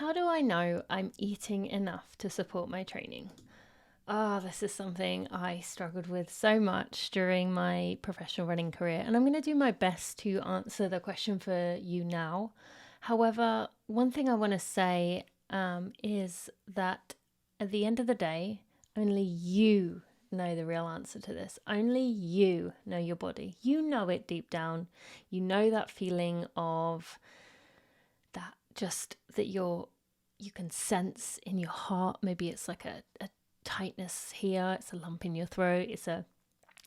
how do I know I'm eating enough to support my training? This is something I struggled with so much during my professional running career, and I'm going to do my best to answer the question for you now. However, one thing I want to say is that at the end of the day, only you know the real answer to this. Only you know your body. You know it deep down. You know that feeling of that just that you can sense in your heart. Maybe it's like a tightness here, it's a lump in your throat, it's a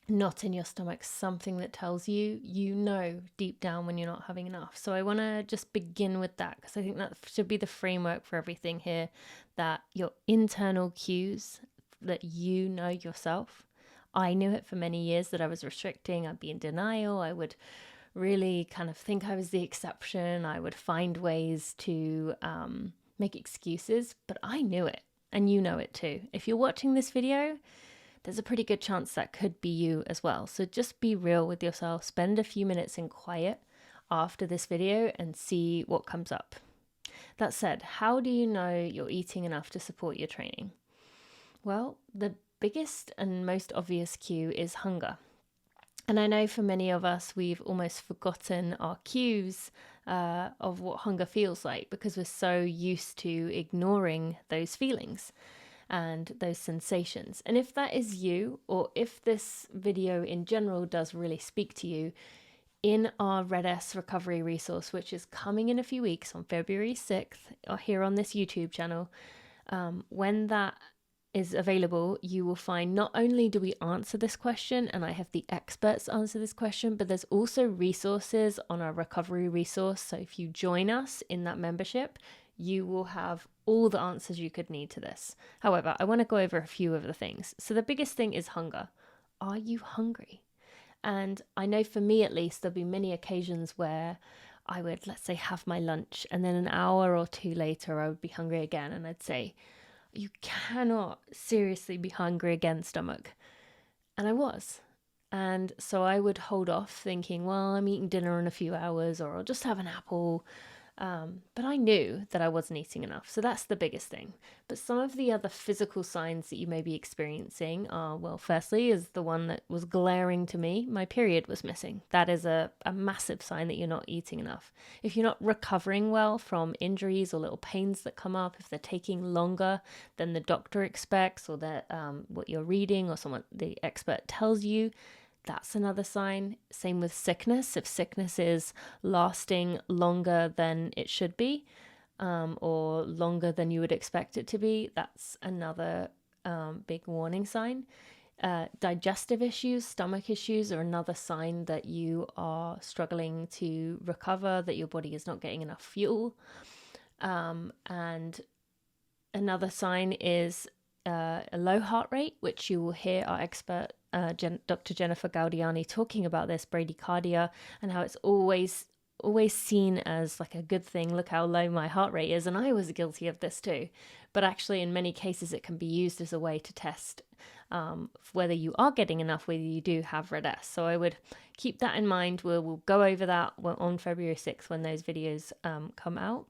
knot in your stomach, something that tells you, you know deep down when you're not having enough. So I want to just begin with that because I think that should be the framework for everything here, that your internal cues that you know yourself. I knew it for many years that I was restricting, I'd be in denial, I would really kind of think I was the exception. I would find ways to make excuses, but I knew it, and you know it too. If you're watching this video, there's a pretty good chance that could be you as well. So just be real with yourself. Spend a few minutes in quiet after this video and see what comes up. That said, how do you know you're eating enough to support your training? Well, the biggest and most obvious cue is hunger. And I know for many of us, we've almost forgotten our cues of what hunger feels like because we're so used to ignoring those feelings and those sensations. And if that is you, or if this video in general does really speak to you, in our Red S recovery resource, which is coming in a few weeks on February 6th, or here on this YouTube channel, when that is available, you will find not only do we answer this question and I have the experts answer this question, but there's also resources on our recovery resource. So if you join us in that membership, you will have all the answers you could need to this. However, I want to go over a few of the things. So the biggest thing is hunger. Are you hungry? And I know for me at least, there'll be many occasions where I would, let's say, have my lunch and then an hour or two later, I would be hungry again. And I'd say, you cannot seriously be hungry again, stomach. And I was. And so I would hold off thinking, well, I'm eating dinner in a few hours, or I'll just have an apple. But I knew that I wasn't eating enough. So that's the biggest thing. But some of the other physical signs that you may be experiencing are, well, firstly, is the one that was glaring to me. My period was missing. That is a massive sign that you're not eating enough. If you're not recovering well from injuries or little pains that come up, if they're taking longer than the doctor expects, or that what you're reading or someone the expert tells you, that's another sign. Same with sickness. If sickness is lasting longer than it should be, or longer than you would expect it to be, that's another big warning sign. Digestive issues, stomach issues are another sign that you are struggling to recover, that your body is not getting enough fuel. And another sign is a low heart rate, which you will hear our expert Dr. Jennifer Gaudiani talking about this, bradycardia, and how it's always seen as like a good thing. Look how low my heart rate is. And I was guilty of this too. But actually, in many cases, it can be used as a way to test whether you are getting enough, whether you do have Red S. So I would keep that in mind. We'll go over that on February 6th when those videos come out.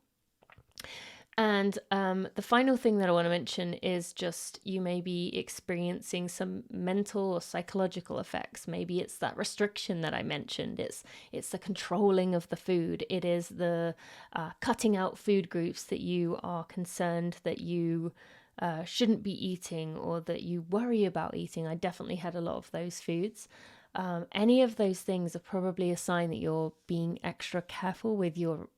And the final thing that I want to mention is just you may be experiencing some mental or psychological effects. Maybe it's that restriction that I mentioned. It's the controlling of the food. It is the cutting out food groups that you are concerned that you shouldn't be eating, or that you worry about eating. I definitely had a lot of those foods. Any of those things are probably a sign that you're being extra careful with your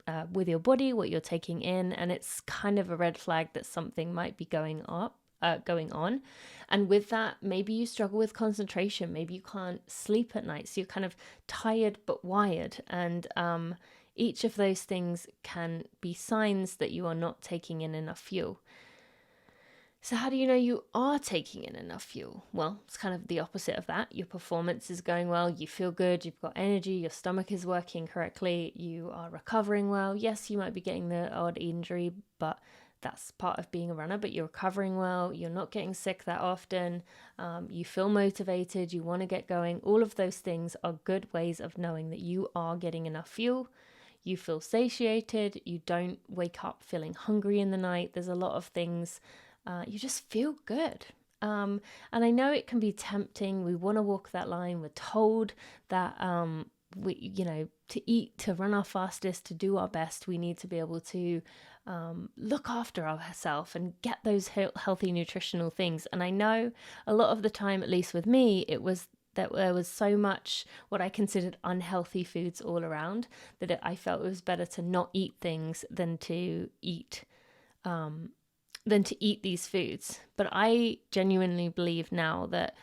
body, what you're taking in, and it's kind of a red flag that something might be going on. And with that, maybe you struggle with concentration. Maybe you can't sleep at night, so you're kind of tired but wired. And each of those things can be signs that you are not taking in enough fuel. So how do you know you are taking in enough fuel? Well, it's kind of the opposite of that. Your performance is going well, you feel good, you've got energy, your stomach is working correctly, you are recovering well. Yes, you might be getting the odd injury, but that's part of being a runner, but you're recovering well, you're not getting sick that often, you feel motivated, you want to get going. All of those things are good ways of knowing that you are getting enough fuel. you feel satiated, you don't wake up feeling hungry in the night. There's a lot of things, you just feel good. And I know it can be tempting. We want to walk that line. We're told that to eat, to run our fastest, to do our best, we need to be able to look after ourselves and get those healthy nutritional things. And I know a lot of the time, at least with me, it was that there was so much what I considered unhealthy foods all around that I felt it was better to not eat things than to eat these foods. But I genuinely believe now that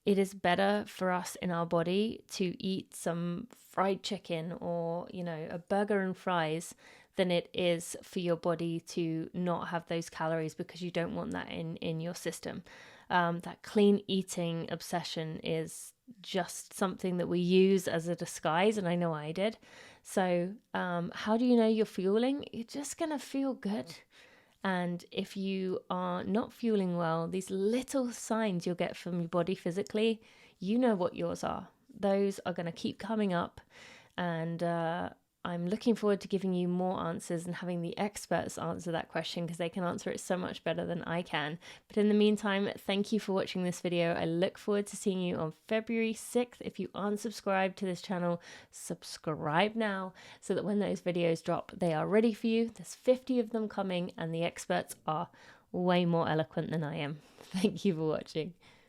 it is better for us in our body to eat some fried chicken or, a burger and fries than it is for your body to not have those calories, because you don't want that in your system. That clean eating obsession is just something that we use as a disguise, and I know I did. So how do you know you're fueling? You're just going to feel good. And if you are not fueling well, these little signs you'll get from your body physically, you know what yours are. Those are going to keep coming up. And I'm looking forward to giving you more answers and having the experts answer that question, because they can answer it so much better than I can. But in the meantime, thank you for watching this video. I look forward to seeing you on February 6th. If you aren't subscribed to this channel, subscribe now so that when those videos drop, they are ready for you. There's 50 of them coming, and the experts are way more eloquent than I am. Thank you for watching.